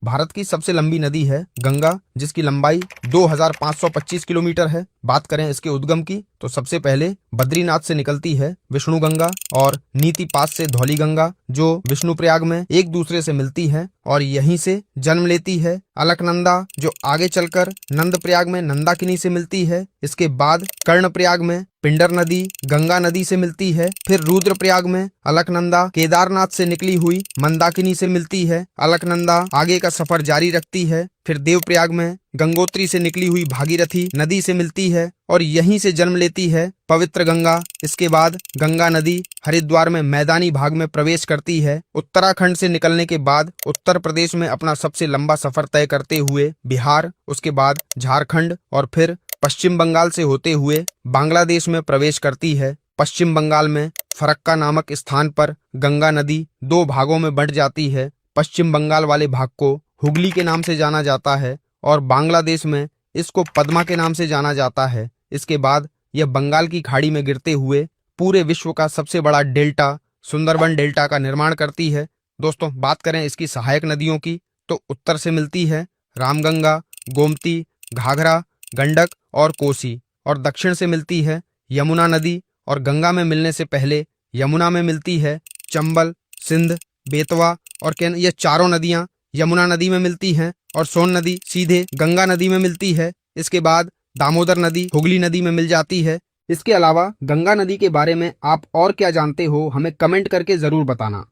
भारत की सबसे लंबी नदी है गंगा, जिसकी लंबाई 2525 किलोमीटर है। बात करें इसके उद्गम की तो सबसे पहले बद्रीनाथ से निकलती है विष्णु गंगा और नीति पास से धौली गंगा, जो विष्णुप्रयाग में एक दूसरे से मिलती है और यहीं से जन्म लेती है। अलकनंदा जो आगे चलकर नंदप्रयाग में नंदाकिनी से मिलती है। इसके बाद कर्णप्रयाग में पिंडर नदी गंगा नदी से मिलती है। फिर रुद्रप्रयाग में अलकनंदा केदारनाथ से निकली हुई मंदाकिनी से मिलती है। अलकनंदा आगे का सफर जारी रखती है। फिर देवप्रयाग में गंगोत्री से निकली हुई भागीरथी नदी से मिलती है और यहीं से जन्म लेती है पवित्र गंगा। इसके बाद गंगा नदी हरिद्वार में मैदानी भाग में प्रवेश करती है। उत्तराखंड से निकलने के बाद उत्तर प्रदेश में अपना सबसे लंबा सफर तय करते हुए बिहार, उसके बाद झारखंड और फिर पश्चिम बंगाल से होते हुए बांग्लादेश में प्रवेश करती है। पश्चिम बंगाल में फरक्का नामक स्थान पर गंगा नदी दो भागों में बंट जाती है। पश्चिम बंगाल वाले भाग को हुगली के नाम से जाना जाता है और बांग्लादेश में इसको पद्मा के नाम से जाना जाता है। इसके बाद यह बंगाल की खाड़ी में गिरते हुए पूरे विश्व का सबसे बड़ा डेल्टा सुंदरबन डेल्टा का निर्माण करती है। दोस्तों, बात करें इसकी सहायक नदियों की तो उत्तर से मिलती है रामगंगा, गोमती, घाघरा, गंडक और कोसी, और दक्षिण से मिलती है यमुना नदी, और गंगा में मिलने से पहले यमुना में मिलती है चंबल, सिंध, बेतवा और केन। ये चारों नदियां यमुना नदी में मिलती हैं और सोन नदी सीधे गंगा नदी में मिलती है। इसके बाद दामोदर नदी हुगली नदी में मिल जाती है। इसके अलावा गंगा नदी के बारे में आप और क्या जानते हो, हमें कमेंट करके जरूर बताना।